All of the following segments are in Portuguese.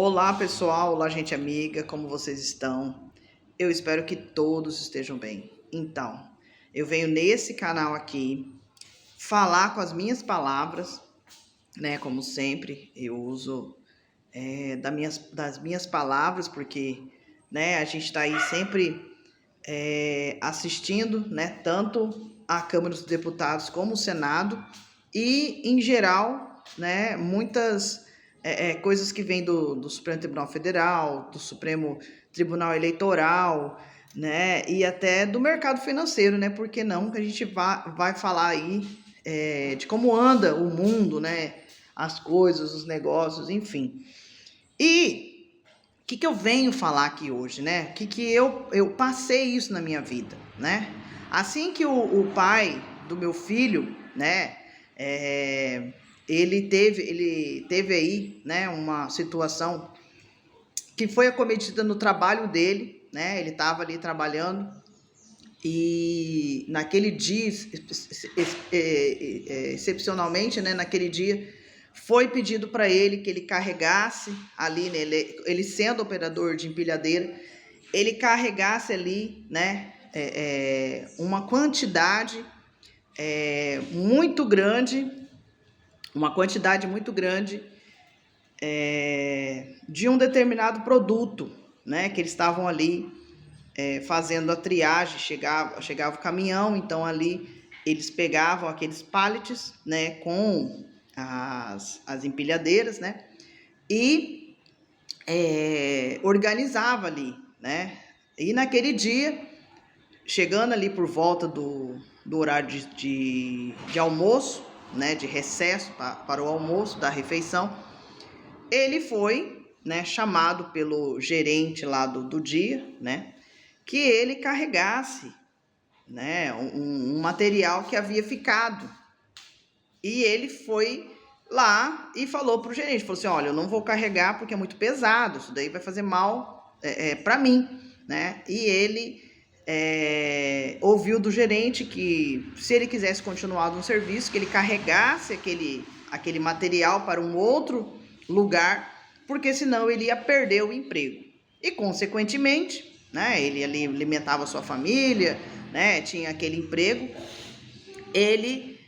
Olá pessoal, olá gente amiga, como vocês estão? Eu espero que todos estejam bem. Então, eu venho nesse canal aqui falar com as minhas palavras, né? Como sempre, eu uso das minhas palavras, porque né, a gente está aí sempre assistindo, né? Tanto a Câmara dos Deputados como o Senado e, em geral, né? Muitas coisas que vêm do Supremo Tribunal Federal, do Supremo Tribunal Eleitoral, né? E até do mercado financeiro, né? Por que não que a gente vai falar aí de como anda o mundo, né? As coisas, os negócios, enfim. E o que eu venho falar aqui hoje, né? Eu passei isso na minha vida, né? Assim que o pai do meu filho, né? Ele teve aí, né? Uma situação que foi acometida no trabalho dele, né? Ele estava ali trabalhando e naquele dia, excepcionalmente, né? Naquele dia foi pedido para ele que ele carregasse ali, né, ele sendo operador de empilhadeira, ele carregasse ali, né, uma quantidade muito grande, de um determinado produto, né, que eles estavam ali fazendo a triagem, chegava o caminhão, então ali eles pegavam aqueles pallets, né, com as empilhadeiras, né, e organizava ali, né, e naquele dia, chegando ali por volta do horário de almoço, né, de recesso para o almoço, da refeição, ele foi, né, chamado pelo gerente lá do dia, né, que ele carregasse, né, um material que havia ficado. E ele foi lá e falou para o gerente, falou assim, olha, eu não vou carregar porque é muito pesado, isso daí vai fazer mal para mim, né? E ele ouviu do gerente que se ele quisesse continuar no serviço, que ele carregasse aquele material para um outro lugar, porque senão ele ia perder o emprego. E, consequentemente, né, ele ali alimentava a sua família, né, tinha aquele emprego, ele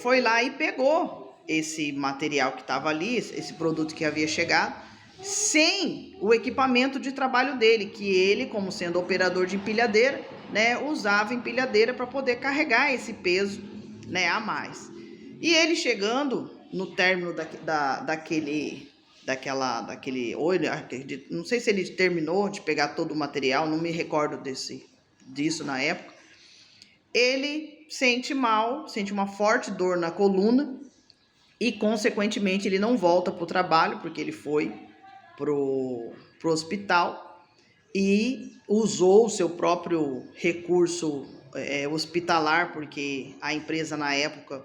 foi lá e pegou esse material que estava ali, esse produto que havia chegado, sem o equipamento de trabalho dele, que ele, como sendo operador de empilhadeira, né, usava empilhadeira para poder carregar esse peso, né, a mais. E ele chegando no término daquele, não sei se ele terminou de pegar todo o material, não me recordo disso na época, ele sente mal, sente uma forte dor na coluna e, consequentemente, ele não volta para o trabalho, porque ele foi pro hospital e usou o seu próprio recurso hospitalar, porque a empresa na época,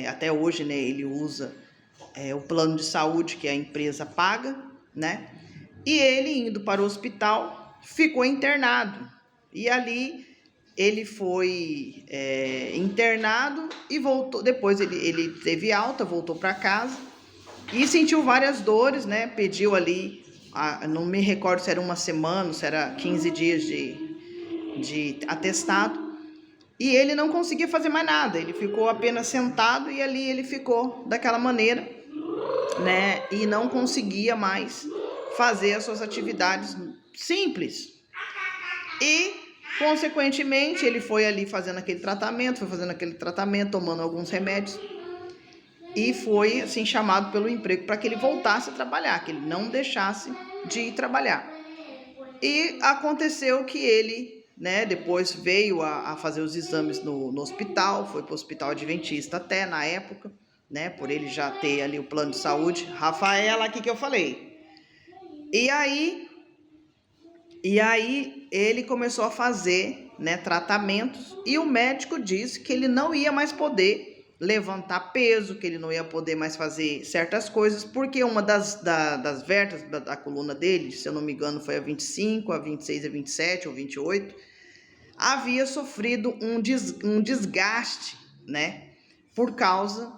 até hoje, né, ele usa o plano de saúde que a empresa paga, né? E ele, indo para o hospital, ficou internado. E ali ele foi internado e voltou. Depois ele teve alta, voltou para casa e sentiu várias dores, né? Pediu ali, não me recordo se era uma semana, se era 15 dias de atestado. E ele não conseguia fazer mais nada, ele ficou apenas sentado e ali ele ficou daquela maneira, né? E não conseguia mais fazer as suas atividades simples. E, consequentemente, ele foi ali fazendo aquele tratamento, tomando alguns remédios, e foi, assim, chamado pelo emprego para que ele voltasse a trabalhar, que ele não deixasse de ir trabalhar. E aconteceu que ele, né, depois veio a fazer os exames no hospital, foi para o Hospital Adventista até, na época, né, por ele já ter ali o plano de saúde. Rafaela, aqui que eu falei. E aí ele começou a fazer, né, tratamentos, e o médico disse que ele não ia mais poder levantar peso, que ele não ia poder mais fazer certas coisas, porque uma das vértebras da coluna dele, se eu não me engano foi a 25, a 26, a 27 ou 28, havia sofrido um desgaste, né, por causa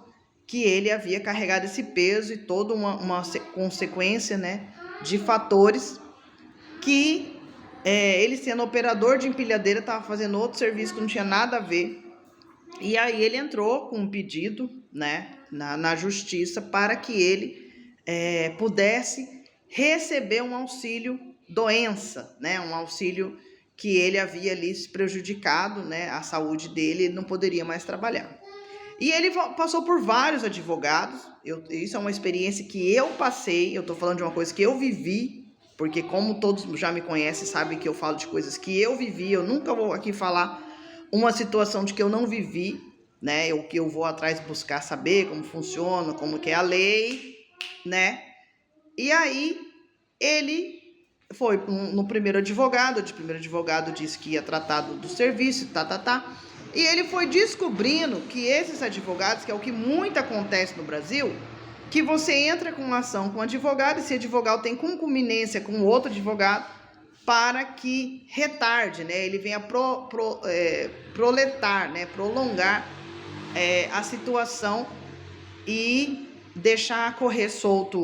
que ele havia carregado esse peso e toda uma consequência, né, de fatores que ele, sendo operador de empilhadeira, estava fazendo outro serviço que não tinha nada a ver. E aí ele entrou com um pedido, né, na justiça para que ele pudesse receber um auxílio doença, né, um auxílio que ele havia ali se prejudicado, né, a saúde dele, ele não poderia mais trabalhar. E ele passou por vários advogados. Isso é uma experiência que eu passei. Eu estou falando de uma coisa que eu vivi, porque como todos já me conhecem, sabem que eu falo de coisas que eu vivi. Eu nunca vou aqui falar uma situação de que eu não vivi, né? O que eu vou atrás buscar saber como funciona, como que é a lei, né? E aí ele foi no primeiro advogado. O primeiro advogado disse que ia tratar do serviço, E ele foi descobrindo que esses advogados, que é o que muito acontece no Brasil, que você entra com uma ação com um advogado, e esse advogado tem concuminência com outro advogado para que retarde, né? Ele venha proletar, né? Prolongar a situação e deixar correr solto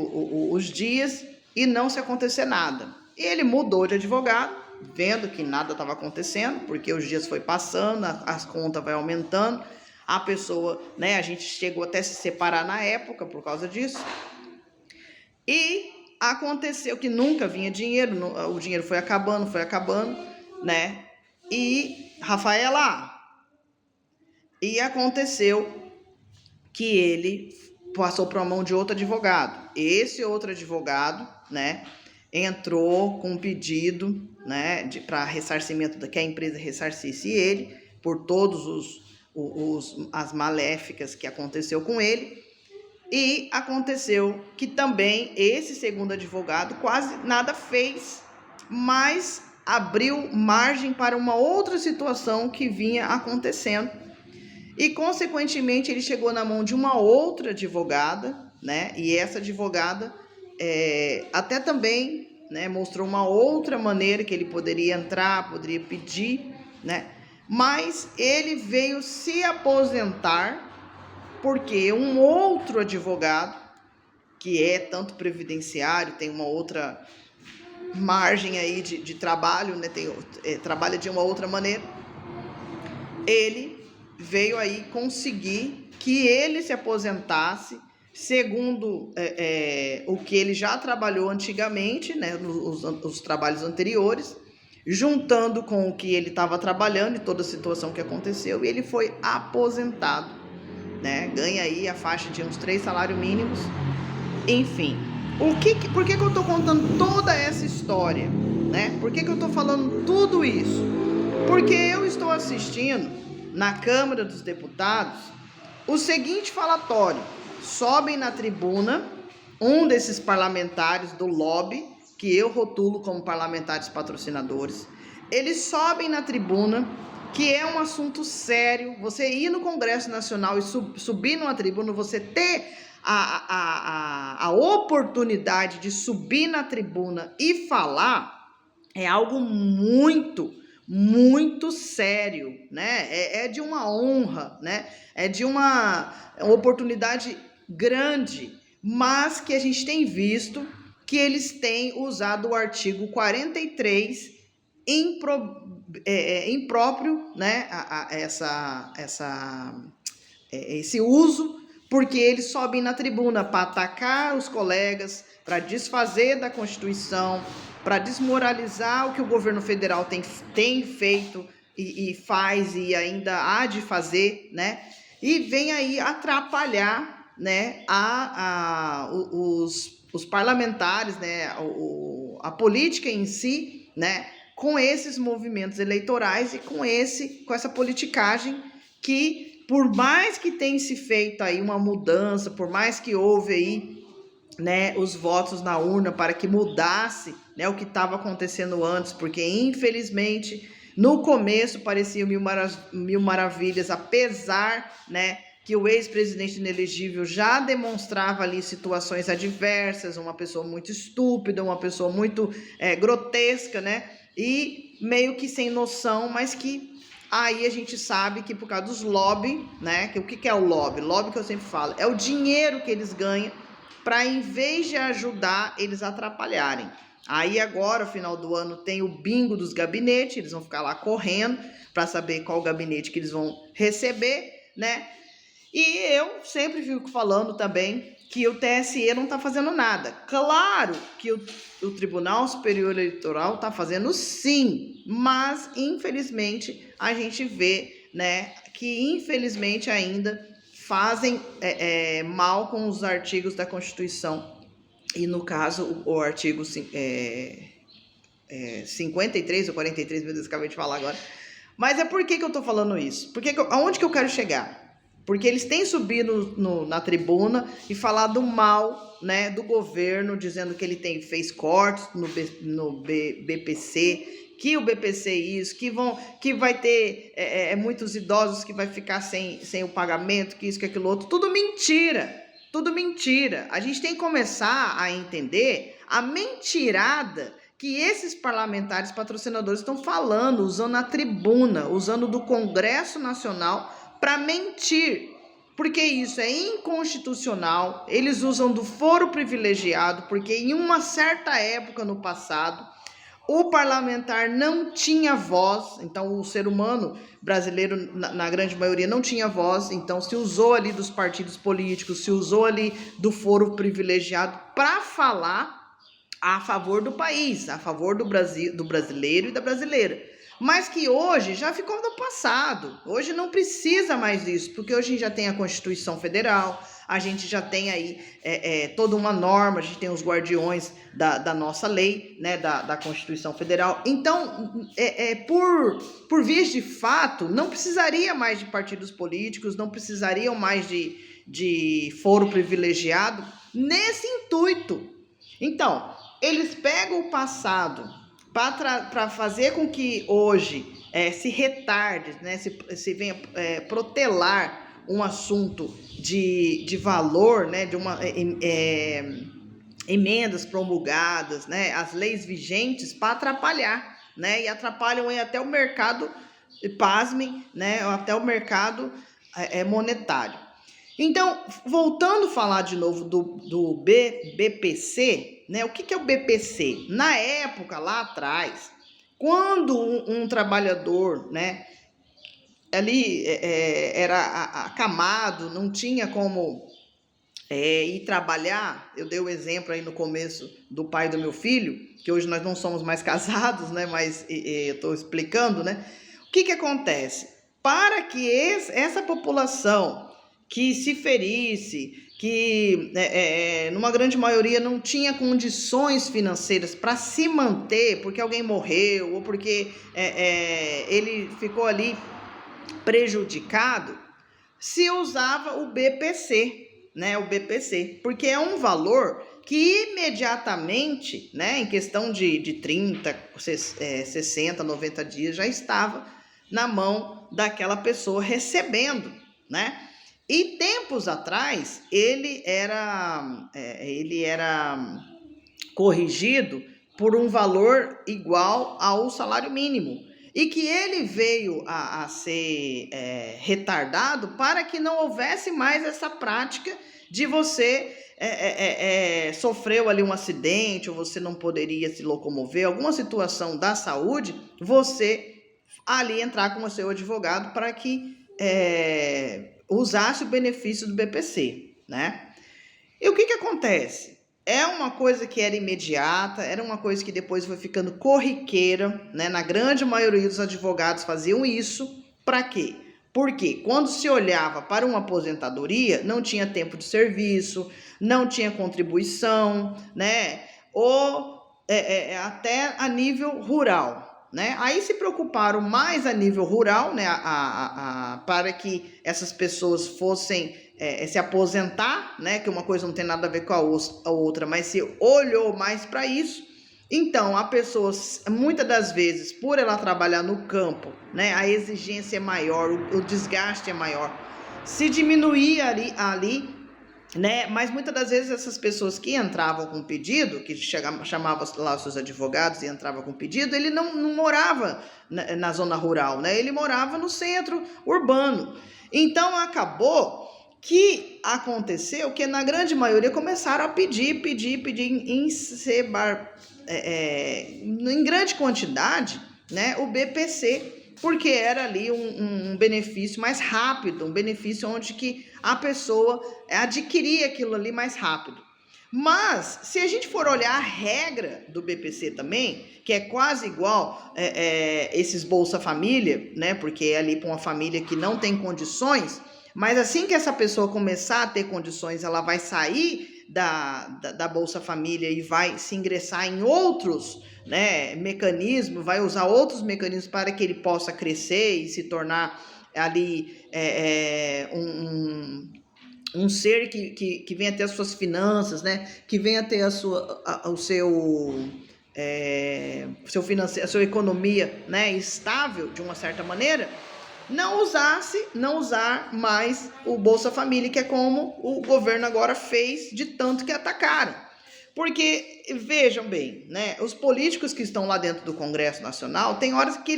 os dias e não se acontecer nada. E ele mudou de advogado, vendo que nada estava acontecendo, porque os dias foi passando, as contas vai aumentando, a pessoa, né, a gente chegou até a se separar na época por causa disso, e aconteceu que nunca vinha dinheiro, o dinheiro foi acabando, né, e Rafaela, e aconteceu que ele passou para a mão de outro advogado. Esse outro advogado, né, entrou com um pedido, né, para ressarcimento, que a empresa ressarcisse ele por todos as maléficas que aconteceu com ele. E aconteceu que também esse segundo advogado quase nada fez, mas abriu margem para uma outra situação que vinha acontecendo. E, consequentemente, ele chegou na mão de uma outra advogada, né? E essa advogada até também, né, mostrou uma outra maneira que ele poderia entrar, poderia pedir, né? Mas ele veio se aposentar porque um outro advogado, que é tanto previdenciário, tem uma outra margem aí de trabalho, né? Trabalha de uma outra maneira, ele veio aí conseguir que ele se aposentasse segundo o que ele já trabalhou antigamente, né, os trabalhos anteriores, juntando com o que ele estava trabalhando e toda a situação que aconteceu, e ele foi aposentado, né, ganha aí a faixa de uns 3 salários mínimos, enfim. Por que eu estou contando toda essa história, né? Por que eu estou falando tudo isso? Porque eu estou assistindo na Câmara dos Deputados o seguinte falatório: sobem na tribuna um desses parlamentares do lobby, que eu rotulo como parlamentares patrocinadores, eles sobem na tribuna, que é um assunto sério. Você ir no Congresso Nacional e subir numa tribuna, você ter a oportunidade de subir na tribuna e falar, é algo muito, muito sério, né? É de uma honra, né? É de uma oportunidade grande, mas que a gente tem visto que eles têm usado o artigo 43 impróprio, né? Esse uso, porque eles sobem na tribuna para atacar os colegas, para desfazer da Constituição, para desmoralizar o que o governo federal tem feito e faz e ainda há de fazer, né? E vem aí atrapalhar, né, os parlamentares, né, a política em si, né, com esses movimentos eleitorais e com essa politicagem que, por mais que tenha se feito aí uma mudança, por mais que houve aí, né, os votos na urna para que mudasse, né, o que estava acontecendo antes, porque infelizmente no começo parecia mil maravilhas, apesar, né, que o ex-presidente inelegível já demonstrava ali situações adversas, uma pessoa muito estúpida, uma pessoa muito grotesca, né, e meio que sem noção, mas que aí a gente sabe que por causa dos lobby, né? Que o que é o lobby? Lobby que eu sempre falo, é o dinheiro que eles ganham para, em vez de ajudar, eles atrapalharem. Aí agora, no final do ano, tem o bingo dos gabinetes, eles vão ficar lá correndo para saber qual gabinete que eles vão receber, né? E eu sempre fico falando também que o TSE não está fazendo nada. Claro que o Tribunal Superior Eleitoral está fazendo sim, mas infelizmente a gente vê, né, que infelizmente ainda fazem mal com os artigos da Constituição, e no caso o artigo 53 ou 43, meu Deus, acabei de falar agora. Mas por que eu estou falando isso? Aonde que eu quero chegar? Porque eles têm subido na tribuna e falado mal, né, do governo, dizendo que ele fez cortes no BPC, que o BPC isso, que vai ter muitos idosos que vai ficar sem o pagamento, que isso, que aquilo outro. Tudo mentira, tudo mentira. A gente tem que começar a entender a mentirada que esses parlamentares patrocinadores estão falando, usando a tribuna, usando do Congresso Nacional para mentir, porque isso é inconstitucional. Eles usam do foro privilegiado, porque em uma certa época no passado, o parlamentar não tinha voz, então o ser humano brasileiro, na grande maioria, não tinha voz, então se usou ali dos partidos políticos, se usou ali do foro privilegiado para falar a favor do país, a favor do Brasil, do brasileiro e da brasileira. Mas que hoje já ficou no passado, hoje não precisa mais disso, porque hoje a gente já tem a Constituição Federal, a gente já tem aí toda uma norma, a gente tem os guardiões da nossa lei, né, da Constituição Federal. Então, por vias de fato, não precisaria mais de partidos políticos, não precisariam mais de foro privilegiado nesse intuito. Então, eles pegam o passado para fazer com que hoje se retarde, né, se venha protelar um assunto de valor, né, de emendas promulgadas, né, as leis vigentes, para atrapalhar, né, e atrapalham aí até o mercado, pasmem, né, até o mercado monetário. Então, voltando a falar de novo do BPC, né? O que é o BPC? Na época, lá atrás, quando um trabalhador, né, ali era acamado, não tinha como ir trabalhar, eu dei o exemplo aí no começo do pai do meu filho, que hoje nós não somos mais casados, né, mas eu estou explicando, né? O que acontece? Para que essa população que se ferisse, que numa grande maioria não tinha condições financeiras para se manter, porque alguém morreu ou porque ele ficou ali prejudicado, se usava o BPC, né? O BPC, porque é um valor que imediatamente, né, em questão de 30, 60, 90 dias, já estava na mão daquela pessoa recebendo, né? E tempos atrás, ele era corrigido por um valor igual ao salário mínimo. E que ele veio a ser retardado para que não houvesse mais essa prática de você sofreu ali um acidente, ou você não poderia se locomover, alguma situação da saúde, você ali entrar com o seu advogado para que usasse o benefício do BPC, né? E o que acontece? É uma coisa que era imediata, era uma coisa que depois foi ficando corriqueira, né? Na grande maioria dos advogados faziam isso. Para quê? Porque quando se olhava para uma aposentadoria, não tinha tempo de serviço, não tinha contribuição, né? Ou até a nível rural, né? Aí se preocuparam mais a nível rural, né? Para que essas pessoas fossem se aposentar, né? Que uma coisa não tem nada a ver com a outra, mas se olhou mais para isso. Então, a pessoa, muitas das vezes, por ela trabalhar no campo, né? A exigência é maior, o desgaste é maior. Se diminuir ali né? Mas muitas das vezes essas pessoas que entravam com pedido, que chamavam lá os seus advogados e entrava com pedido, ele não morava na zona rural, né? Ele morava no centro urbano. Então acabou que aconteceu que na grande maioria começaram a pedir em grande quantidade, né, o BPC, porque era ali um benefício mais rápido, um benefício onde que a pessoa adquiria aquilo ali mais rápido. Mas, se a gente for olhar a regra do BPC também, que é quase igual esses Bolsa Família, né? Porque é ali para uma família que não tem condições, mas assim que essa pessoa começar a ter condições, ela vai sair da Bolsa Família e vai se ingressar em outros, né, mecanismos, vai usar outros mecanismos para que ele possa crescer e se tornar ali um ser que venha ter as suas finanças, né? Que venha ter o seu financeiro, a sua economia, né, estável de uma certa maneira, não usar mais o Bolsa Família, que é como o governo agora fez de tanto que atacaram. Porque, vejam bem, né, os políticos que estão lá dentro do Congresso Nacional, tem horas que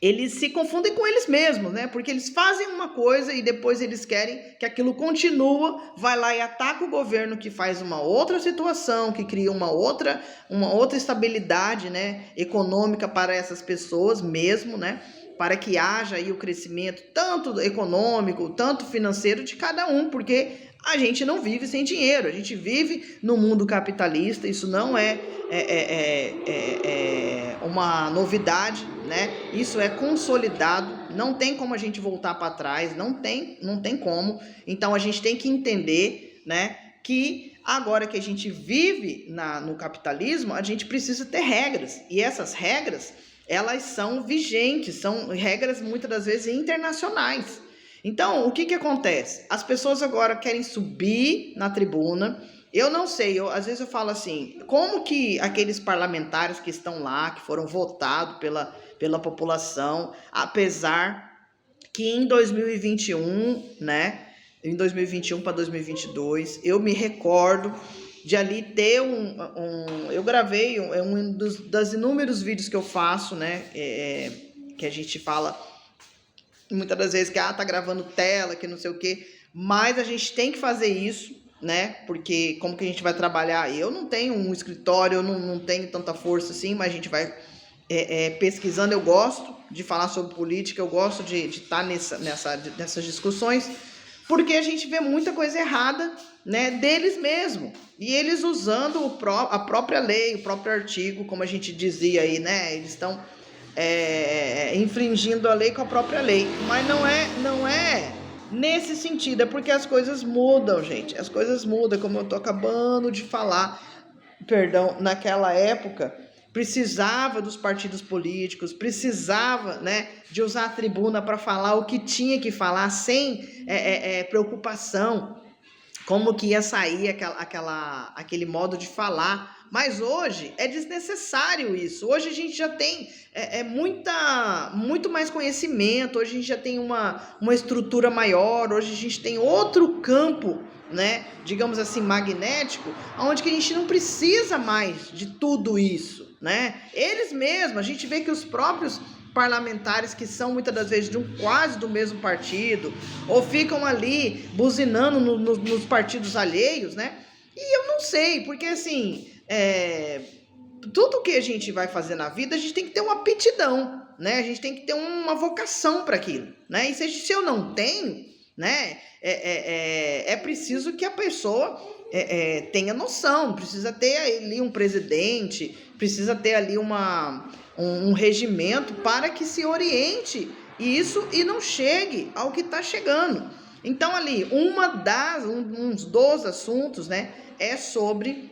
eles se confundem com eles mesmos, né? Porque eles fazem uma coisa e depois eles querem que aquilo continue, vai lá e ataca o governo que faz uma outra situação, que cria uma outra estabilidade, né, econômica para essas pessoas mesmo, né? Para que haja aí o crescimento tanto econômico, tanto financeiro de cada um, porque a gente não vive sem dinheiro, a gente vive no mundo capitalista, isso não é uma novidade, né? Isso é consolidado, não tem como a gente voltar para trás, não tem como. Então a gente tem que entender, né, que agora que a gente vive no capitalismo, a gente precisa ter regras, e essas regras, elas são vigentes, são regras muitas das vezes internacionais. Então, o que acontece? As pessoas agora querem subir na tribuna. Eu não sei, às vezes eu falo assim, como que aqueles parlamentares que estão lá, que foram votados pela população, apesar que em 2021, né, em 2021 para 2022, eu me recordo de ali ter eu gravei das inúmeros vídeos que eu faço, né, que a gente fala muitas das vezes que tá gravando tela, que não sei o quê, mas a gente tem que fazer isso, né? Porque como que a gente vai trabalhar? Eu não tenho um escritório, eu não tenho tanta força assim, mas a gente vai pesquisando. Eu gosto de falar sobre política, eu gosto de estar nessas discussões, porque a gente vê muita coisa errada, né, deles mesmo, e eles usando a própria lei, o próprio artigo, como a gente dizia aí, né? Eles estão infringindo a lei com a própria lei, mas não é nesse sentido, é porque as coisas mudam, gente, as coisas mudam, como eu tô acabando de falar, perdão, naquela época precisava dos partidos políticos, precisava, né, de usar a tribuna para falar o que tinha que falar, sem preocupação, como que ia sair aquele modo de falar. Mas hoje é desnecessário isso. Hoje a gente já tem muito mais conhecimento, hoje a gente já tem uma estrutura maior, hoje a gente tem outro campo, né, digamos assim, magnético, onde que a gente não precisa mais de tudo isso, né? Eles mesmos, a gente vê que os próprios parlamentares que são muitas das vezes quase do mesmo partido, ou ficam ali buzinando nos partidos alheios, né? E eu não sei, porque assim, tudo que a gente vai fazer na vida, a gente tem que ter uma aptidão, né? A gente tem que ter uma vocação para aquilo, né? E se eu não tenho, né? É preciso que a pessoa tenha noção, precisa ter ali um presidente, precisa ter ali um regimento para que se oriente isso e não chegue ao que está chegando. Então ali, uns dos assuntos, né, é sobre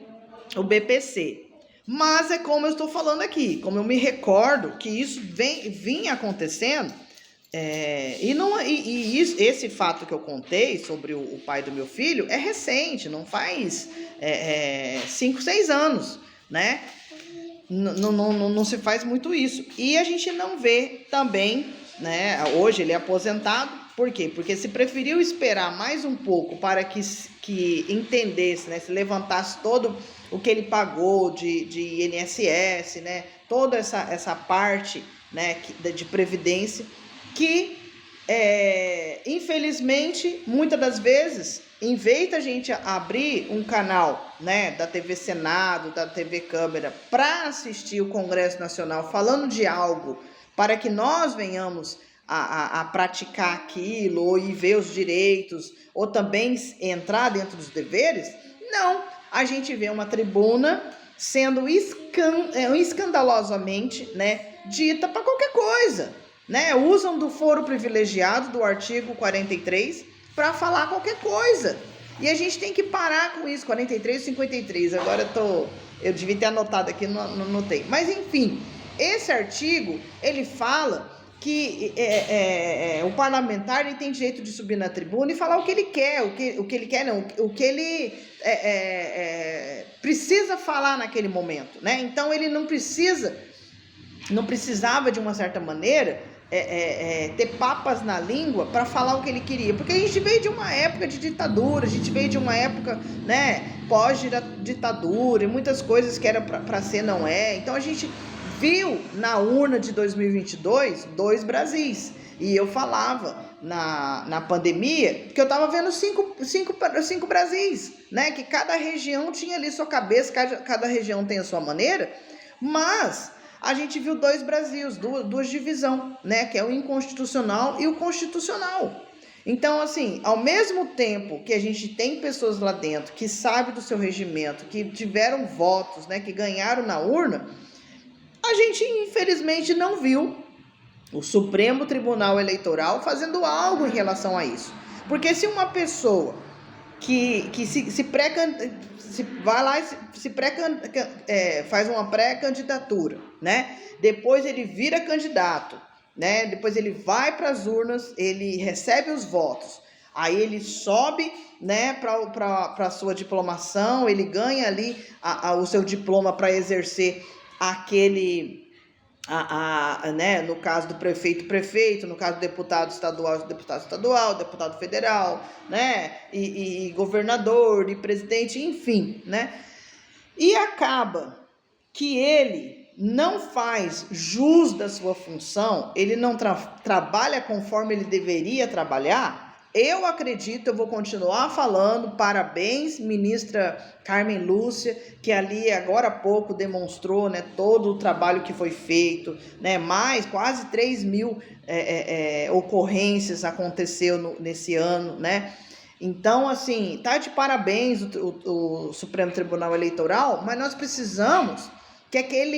o BPC. Mas é como eu estou falando aqui, como eu me recordo que isso vinha acontecendo, esse fato que eu contei sobre o pai do meu filho é recente, não faz 5, 6 anos, né? Não se faz muito isso. E a gente não vê também, né? Hoje ele é aposentado, Por quê? Porque se preferiu esperar mais um pouco para que entendesse, né, se levantasse todo o que ele pagou de INSS, né, toda essa parte, né, de previdência, que infelizmente, muitas das vezes, em vez da gente abrir um canal, né, da TV Senado, da TV Câmara, para assistir o Congresso Nacional falando de algo para que nós venhamos a praticar aquilo, ou ir ver os direitos, ou também entrar dentro dos deveres, não. A gente vê uma tribuna sendo escandalosamente, né, dita para qualquer coisa, né? Usam do foro privilegiado do artigo 43 para falar qualquer coisa. E a gente tem que parar com isso, 43 e 53. Agora eu devia ter anotado aqui, não anotei. Mas enfim, esse artigo, ele fala que o parlamentar ele tem direito de subir na tribuna e falar o que ele quer, o que ele quer não, o que ele precisa falar naquele momento, né? Então ele não precisava de uma certa maneira ter papas na língua para falar o que ele queria, porque a gente veio de uma época de ditadura, a gente veio de uma época, né, pós-ditadura, e muitas coisas que era para ser não é. Então a gente viu na urna de 2022 dois Brasis. E eu falava na pandemia que eu estava vendo cinco Brasis, né? Que cada região tinha ali sua cabeça, cada região tem a sua maneira, mas a gente viu dois Brasils, duas divisões, né? Que é o inconstitucional e o constitucional. Então, assim, ao mesmo tempo que a gente tem pessoas lá dentro que sabem do seu regimento, que tiveram votos, né? Que ganharam na urna, a gente, infelizmente, não viu o Supremo Tribunal Eleitoral fazendo algo em relação a isso. Porque se uma pessoa que vai lá e faz uma pré-candidatura, né? Depois ele vira candidato, né? Depois ele vai para as urnas, ele recebe os votos, aí ele sobe, né, para a sua diplomação, ele ganha ali o seu diploma para exercer aquele, né, no caso do prefeito, no caso do deputado estadual, deputado federal, né, e governador, e presidente, enfim, né, e acaba que ele não faz jus da sua função, ele não trabalha conforme ele deveria trabalhar. Eu acredito, eu vou continuar falando, parabéns, ministra Carmen Lúcia, que ali agora há pouco demonstrou, né, todo o trabalho que foi feito, né, mais quase 3.000 ocorrências aconteceu nesse ano, né. Então, assim, tá de parabéns o Supremo Tribunal Eleitoral, mas nós precisamos que aquela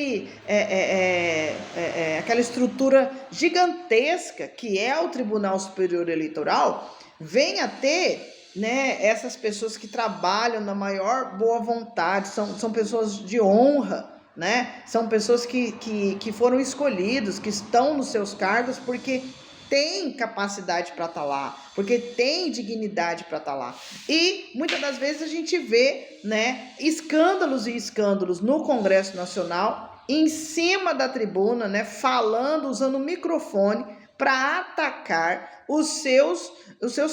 estrutura gigantesca que é o Tribunal Superior Eleitoral venha ter, né, essas pessoas que trabalham na maior boa vontade, são pessoas de honra, né, são pessoas que foram escolhidos, que estão nos seus cargos porque tem capacidade para estar lá, porque tem dignidade para estar lá. E muitas das vezes a gente vê, né, escândalos no Congresso Nacional, em cima da tribuna, né, falando, usando o microfone para atacar os seus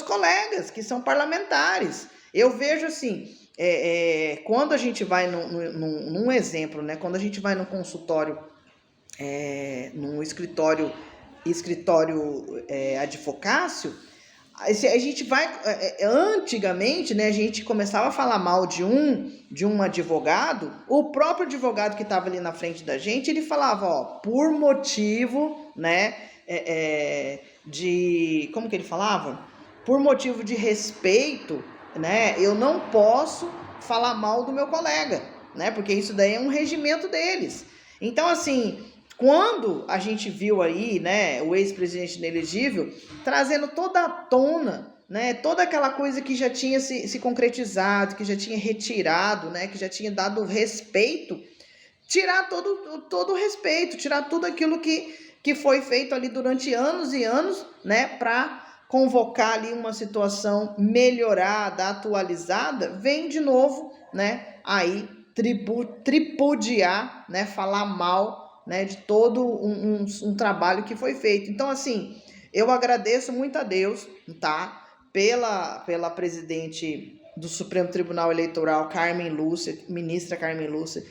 colegas, que são parlamentares. Eu vejo assim, quando a gente vai num exemplo, né, quando a gente vai num consultório, num escritório advocácio, a gente vai, antigamente, né, a gente começava a falar mal de um advogado, o próprio advogado que estava ali na frente da gente, ele falava, ó, por motivo, né, como que ele falava? Por motivo de respeito, né, eu não posso falar mal do meu colega, né, porque isso daí é um regimento deles. Então, assim, quando a gente viu aí, né, o ex-presidente inelegível trazendo toda à tona, né, toda aquela coisa que já tinha se concretizado, que já tinha retirado, né, que já tinha dado respeito, tirar todo o respeito, tirar tudo aquilo que foi feito ali durante anos e anos, né, para convocar ali uma situação melhorada, atualizada, vem de novo, né, aí tripudiar, né, falar mal, né, de todo um trabalho que foi feito. Então, assim, Eu agradeço muito a Deus, tá? Pela presidente do Supremo Tribunal Eleitoral, Carmen Lúcia, ministra Carmen Lúcia,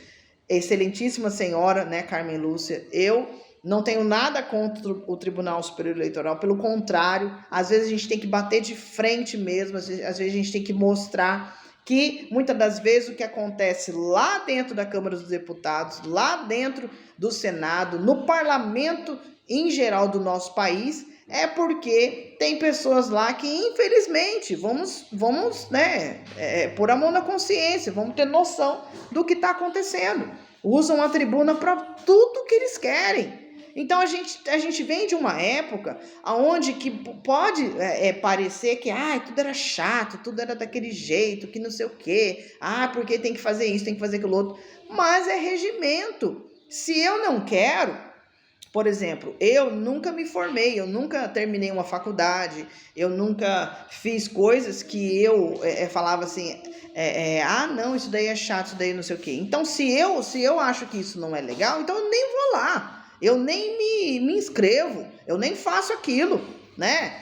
excelentíssima senhora, né, Carmen Lúcia. Eu não tenho nada contra o Tribunal Superior Eleitoral, pelo contrário, às vezes a gente tem que bater de frente mesmo, às vezes a gente tem que mostrar que muitas das vezes o que acontece lá dentro da Câmara dos Deputados, lá dentro do Senado, no parlamento em geral do nosso país, é porque tem pessoas lá que, infelizmente, vamos né, pôr a mão na consciência, vamos ter noção do que está acontecendo. Usam a tribuna para tudo que eles querem. Então, a gente vem de uma época onde que pode parecer que tudo era chato, tudo era daquele jeito, que não sei o quê. Porque tem que fazer isso, tem que fazer aquilo outro. Mas é regimento. Se eu não quero, por exemplo, eu nunca me formei, eu nunca terminei uma faculdade, eu nunca fiz coisas que eu falava assim, não, isso daí é chato, isso daí não sei o quê. Então, se eu acho que isso não é legal, então eu nem vou lá. Eu nem me inscrevo, eu nem faço aquilo, né?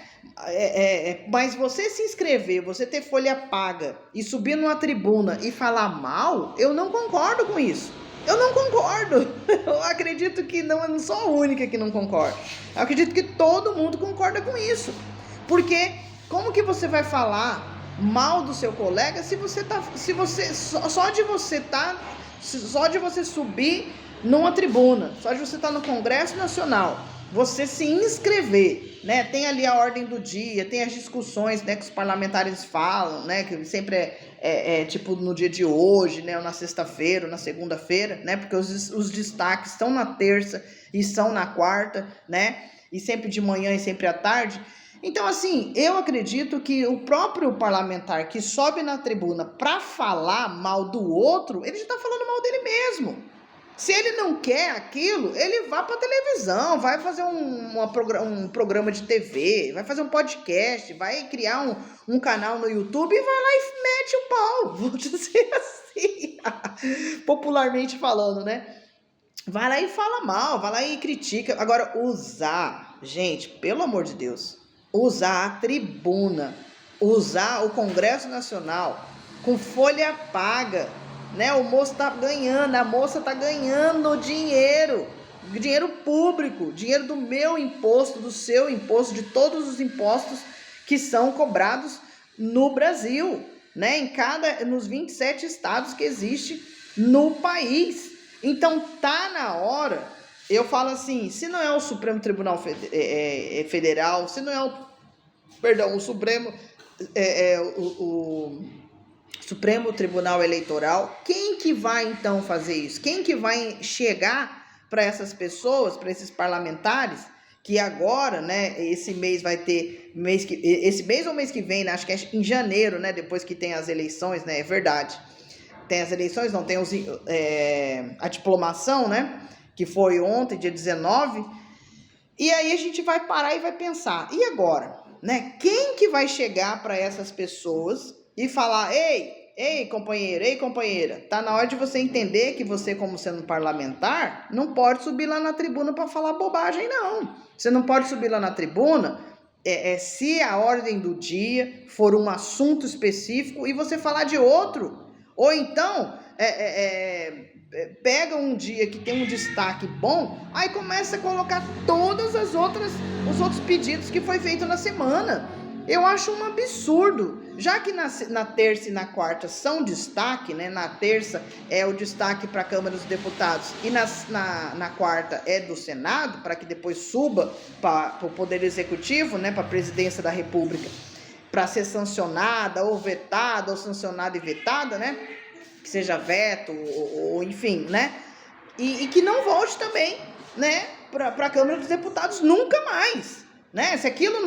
Mas você se inscrever, você ter folha paga e subir numa tribuna e falar mal, eu não concordo com isso. Eu não concordo. Eu acredito que eu não sou a única que não concorda. Eu acredito que todo mundo concorda com isso. Porque como que você vai falar mal do seu colega se só de você subir numa tribuna, só de você estar no Congresso Nacional, você se inscrever, né? Tem ali a ordem do dia, tem as discussões, né, que os parlamentares falam, né, que sempre tipo no dia de hoje, né, ou na sexta-feira, ou na segunda-feira, né, porque os destaques estão na terça e são na quarta, né, e sempre de manhã e sempre à tarde. Então, assim, eu acredito que o próprio parlamentar que sobe na tribuna para falar mal do outro, ele já está falando mal dele mesmo. Se ele não quer aquilo, ele vai para televisão, vai fazer um programa de TV, vai fazer um podcast, vai criar um canal no YouTube e vai lá e mete o pau, vou dizer assim, popularmente falando, né? Vai lá e fala mal, vai lá e critica. Agora, gente, pelo amor de Deus, usar a tribuna, usar o Congresso Nacional com folha paga, né? O moço tá ganhando, a moça tá ganhando dinheiro público, dinheiro do meu imposto, do seu imposto, de todos os impostos que são cobrados no Brasil, né? Nos 27 estados que existe no país. Então tá na hora, eu falo assim, se não é o Supremo Tribunal Federal, se não é o Supremo Supremo Tribunal Eleitoral, quem que vai então fazer isso? Quem que vai chegar para essas pessoas, para esses parlamentares, que agora, né, esse mês vai ter, esse mês ou mês que vem, né, acho que é em janeiro, né, depois que tem as eleições, né, é verdade. Tem as eleições, não, tem a diplomação, né, que foi ontem, dia 19, e aí a gente vai parar e vai pensar, e agora, né, quem que vai chegar para essas pessoas e falar, ei, companheiro, ei, companheira, tá na hora de você entender que você, como sendo parlamentar, não pode subir lá na tribuna para falar bobagem, não. Você não pode subir lá na tribuna se a ordem do dia for um assunto específico e você falar de outro. Ou então, pega um dia que tem um destaque bom, aí começa a colocar todos os outros pedidos que foi feito na semana. Eu acho um absurdo, já que na terça e na quarta são destaque, né? Na terça é o destaque para a Câmara dos Deputados e na quarta é do Senado, para que depois suba para o Poder Executivo, né? Para a Presidência da República, para ser sancionada ou vetada, ou sancionada e vetada, né? Que seja veto ou enfim, né? E que não volte também, né? Para a Câmara dos Deputados nunca mais. Né? Se aquilo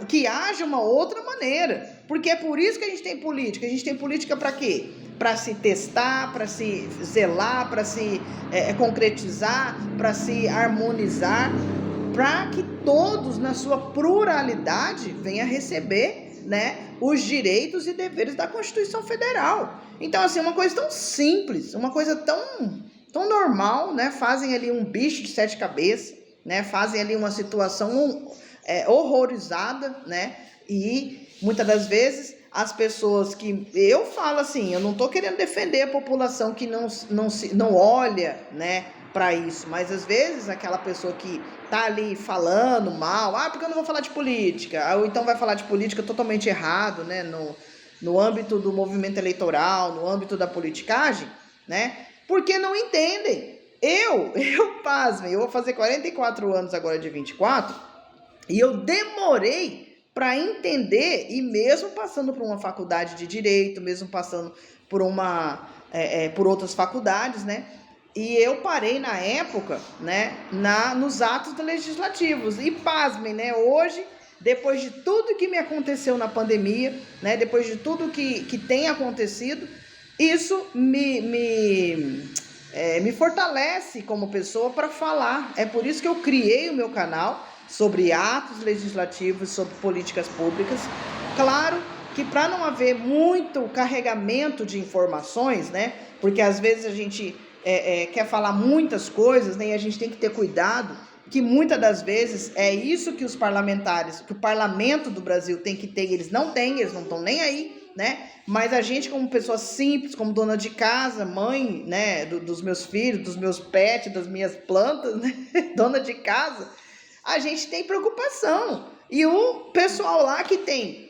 que haja uma outra maneira, porque é por isso que a gente tem política. A gente tem política para quê? Para se testar, para se zelar, para se concretizar, para se harmonizar, para que todos, na sua pluralidade, venham a receber, né, os direitos e deveres da Constituição Federal. Então, assim, uma coisa tão simples, uma coisa tão normal, né? Fazem ali um bicho de 7 cabeças, né? Fazem ali uma situação horrorizada, né? E muitas das vezes as pessoas que... Eu falo assim, eu não estou querendo defender a população que não olha, né, para isso, mas às vezes aquela pessoa que tá ali falando mal, porque eu não vou falar de política, ou então vai falar de política totalmente errado, né, no âmbito do movimento eleitoral, no âmbito da politicagem, né, porque não entendem. Pasmem, eu vou fazer 44 anos agora de 24, e eu demorei para entender, e mesmo passando por uma faculdade de direito, mesmo passando por por outras faculdades, né? E eu parei na época, né, nos atos legislativos. E pasmem, né? Hoje, depois de tudo que me aconteceu na pandemia, né, depois de tudo que tem acontecido, isso me fortalece como pessoa para falar. É por isso que eu criei o meu canal sobre atos legislativos, sobre políticas públicas. Claro que para não haver muito carregamento de informações, né? Porque às vezes a gente quer falar muitas coisas, né? E a gente tem que ter cuidado, que muitas das vezes é isso que os parlamentares, que o parlamento do Brasil tem que ter, eles não têm, eles não estão nem aí, né? Mas a gente, como pessoa simples, como dona de casa, mãe, né, dos meus filhos, dos meus pets, das minhas plantas, né? Dona de casa, a gente tem preocupação. E o pessoal lá que tem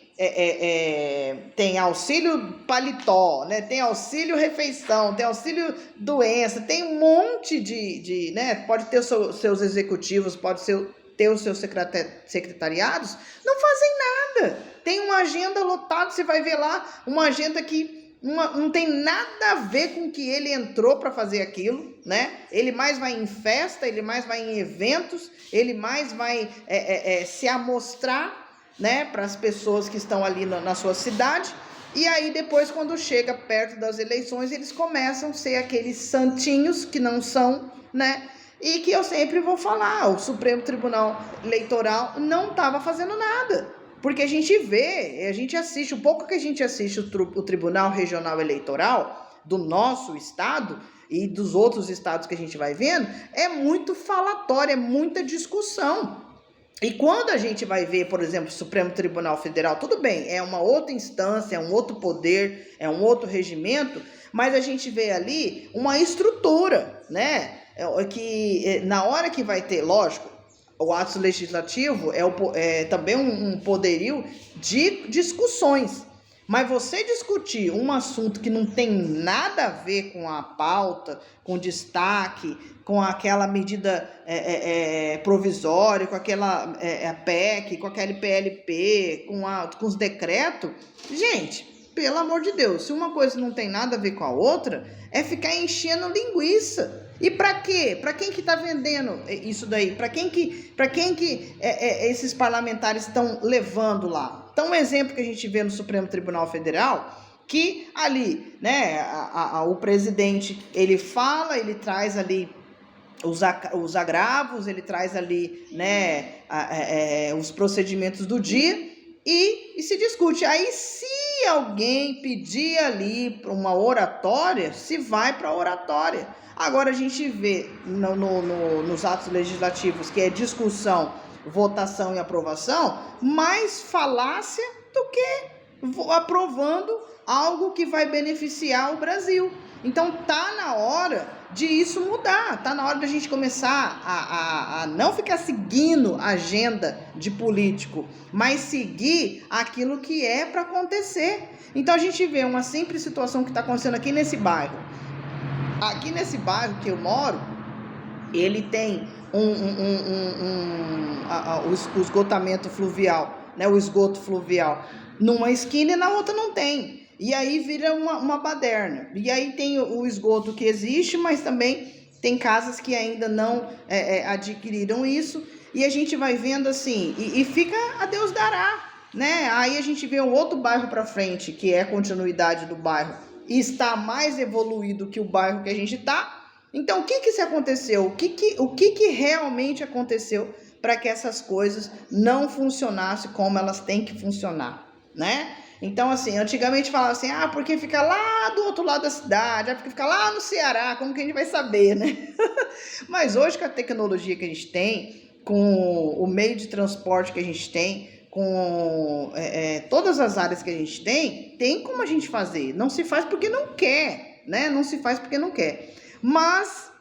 auxílio paletó, né? Tem auxílio refeição, tem auxílio doença, tem um monte né? Pode ter seus executivos, pode ter os seus secretariados, não fazem nada. Tem uma agenda lotada, você vai ver lá, uma agenda que não tem nada a ver com o que ele entrou para fazer aquilo, né? Ele mais vai em festa, ele mais vai em eventos, ele mais vai se amostrar, né, para as pessoas que estão ali na sua cidade. E aí depois, quando chega perto das eleições, eles começam a ser aqueles santinhos que não são, né? E que eu sempre vou falar, o Supremo Tribunal Eleitoral não estava fazendo nada. Porque a gente vê, a gente assiste, o pouco que a gente assiste o Tribunal Regional Eleitoral do nosso estado e dos outros estados que a gente vai vendo, é muito falatório, é muita discussão. E quando a gente vai ver, por exemplo, o Supremo Tribunal Federal, tudo bem, é uma outra instância, é um outro poder, é um outro regimento, mas a gente vê ali uma estrutura, né? Que na hora que vai ter, lógico, o ato legislativo é também um poderio de discussões. Mas você discutir um assunto que não tem nada a ver com a pauta, com destaque, com aquela medida provisória, com aquela PEC, com aquele PLP, com os decretos, gente, pelo amor de Deus, se uma coisa não tem nada a ver com a outra, é ficar enchendo linguiça. E para quê? Para quem que está vendendo isso daí? Para quem que esses parlamentares estão levando lá? Então, um exemplo que a gente vê no Supremo Tribunal Federal, que ali, né, o presidente, ele fala, ele traz ali os agravos, ele traz ali, né, os procedimentos do dia e se discute. Aí, se alguém pedir ali uma oratória, se vai para a oratória. Agora a gente vê nos atos legislativos, que é discussão, votação e aprovação, mais falácia do que aprovando algo que vai beneficiar o Brasil. Então tá na hora de isso mudar, tá na hora da gente começar a não ficar seguindo a agenda de político, mas seguir aquilo que é para acontecer. Então a gente vê uma simples situação que está acontecendo aqui nesse bairro. Aqui nesse bairro que eu moro, ele tem o esgotamento fluvial, né? O esgoto fluvial numa esquina e na outra não tem. E aí vira uma baderna. E aí tem o esgoto que existe, mas também tem casas que ainda não adquiriram isso. E a gente vai vendo assim, e fica a Deus dará, né? Aí a gente vê um outro bairro para frente, que é a continuidade do bairro, e está mais evoluído que o bairro que a gente está. Então, o que se aconteceu? O que realmente aconteceu para que essas coisas não funcionassem como elas têm que funcionar, né? Então, assim, antigamente falava assim, porque fica lá do outro lado da cidade, porque fica lá no Ceará, como que a gente vai saber, né? Mas hoje, com a tecnologia que a gente tem, com o meio de transporte que a gente tem, com todas as áreas que a gente tem como a gente fazer. Não se faz porque não quer, né? Não se faz porque não quer. Mas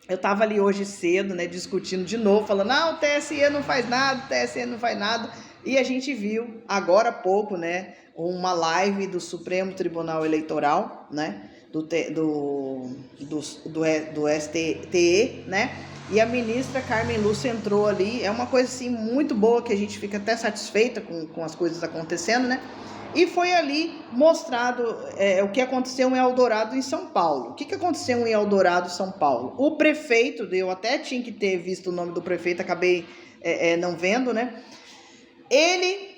eu estava ali hoje cedo, né, discutindo de novo, falando, o TSE não faz nada, o TSE não faz nada. E a gente viu agora há pouco, né, uma live do Supremo Tribunal Eleitoral, né, do STE, né, e a ministra Carmen Lúcia entrou ali. É uma coisa assim muito boa, que a gente fica até satisfeita com as coisas acontecendo, né? E foi ali mostrado o que aconteceu em Eldorado, em São Paulo. O que aconteceu em Eldorado, São Paulo? O prefeito, eu até tinha que ter visto o nome do prefeito, acabei não vendo, né? Ele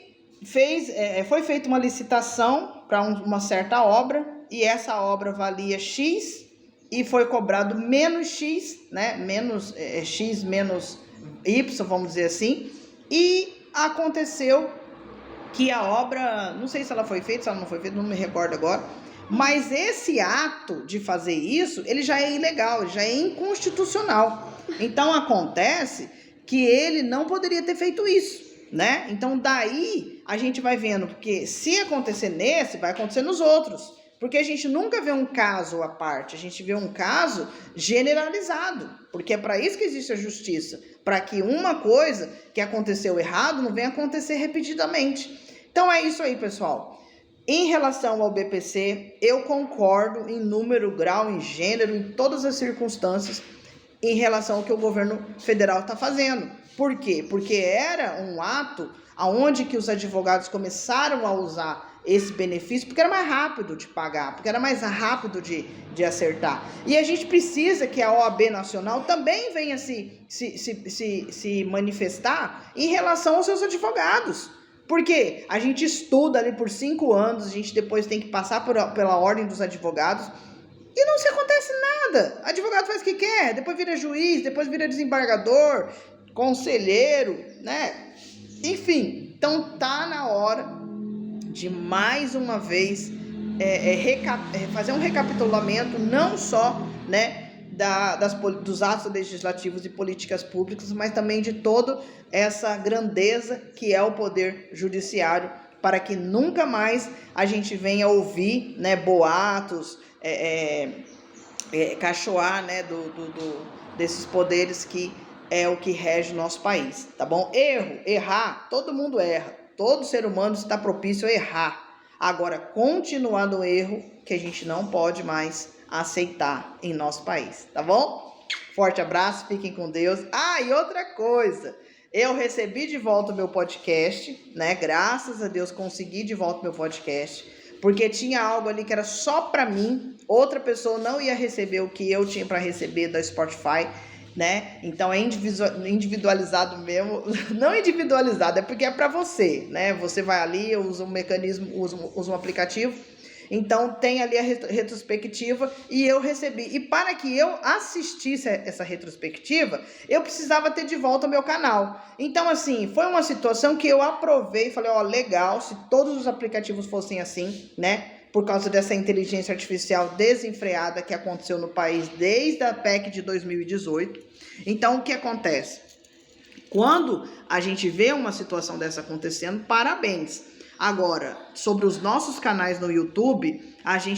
foi feita uma licitação para uma certa obra, e essa obra valia X, e foi cobrado menos X, né? Menos X menos Y, vamos dizer assim, e aconteceu que a obra, não sei se ela foi feita, se ela não foi feita, não me recordo agora, mas esse ato de fazer isso, ele já é ilegal, ele já é inconstitucional. Então acontece que ele não poderia ter feito isso, né? Então daí a gente vai vendo, porque se acontecer nesse, vai acontecer nos outros. Porque a gente nunca vê um caso à parte, a gente vê um caso generalizado, porque é para isso que existe a justiça, para que uma coisa que aconteceu errado não venha acontecer repetidamente. Então é isso aí, pessoal. Em relação ao BPC, eu concordo em número, grau, em gênero, em todas as circunstâncias, em relação ao que o governo federal está fazendo. Por quê? Porque era um ato onde que os advogados começaram a usar esse benefício, porque era mais rápido de pagar, porque era mais rápido de acertar. E a gente precisa que a OAB Nacional também venha se manifestar em relação aos seus advogados. Porque a gente estuda ali por 5 anos, a gente depois tem que passar pela ordem dos advogados, e não se acontece nada. Advogado faz o que quer, depois vira juiz, depois vira desembargador, conselheiro, né? Enfim, então tá na hora de mais uma vez fazer um recapitulamento, não só, né, dos atos legislativos e políticas públicas, mas também de toda essa grandeza que é o poder judiciário, para que nunca mais a gente venha ouvir, né, boatos, cachoar, né, desses poderes que é o que rege o nosso país, tá bom? Errar, todo mundo erra. Todo ser humano está propício a errar. Agora, continuar no erro, que a gente não pode mais aceitar em nosso país, tá bom? Forte abraço, fiquem com Deus. E outra coisa, eu recebi de volta o meu podcast, né? Graças a Deus consegui de volta o meu podcast, porque tinha algo ali que era só para mim, outra pessoa não ia receber o que eu tinha para receber da Spotify, né? Então é individualizado mesmo, não individualizado, é porque é para você, né? Você vai ali, usa um mecanismo, usa um aplicativo, então tem ali a retrospectiva, e eu recebi. E para que eu assistisse essa retrospectiva, eu precisava ter de volta o meu canal. Então, assim, foi uma situação que eu aprovei e falei, legal, se todos os aplicativos fossem assim, né? Por causa dessa inteligência artificial desenfreada que aconteceu no país desde a PEC de 2018. Então, o que acontece? Quando a gente vê uma situação dessa acontecendo, parabéns. Agora, sobre os nossos canais no YouTube, a gente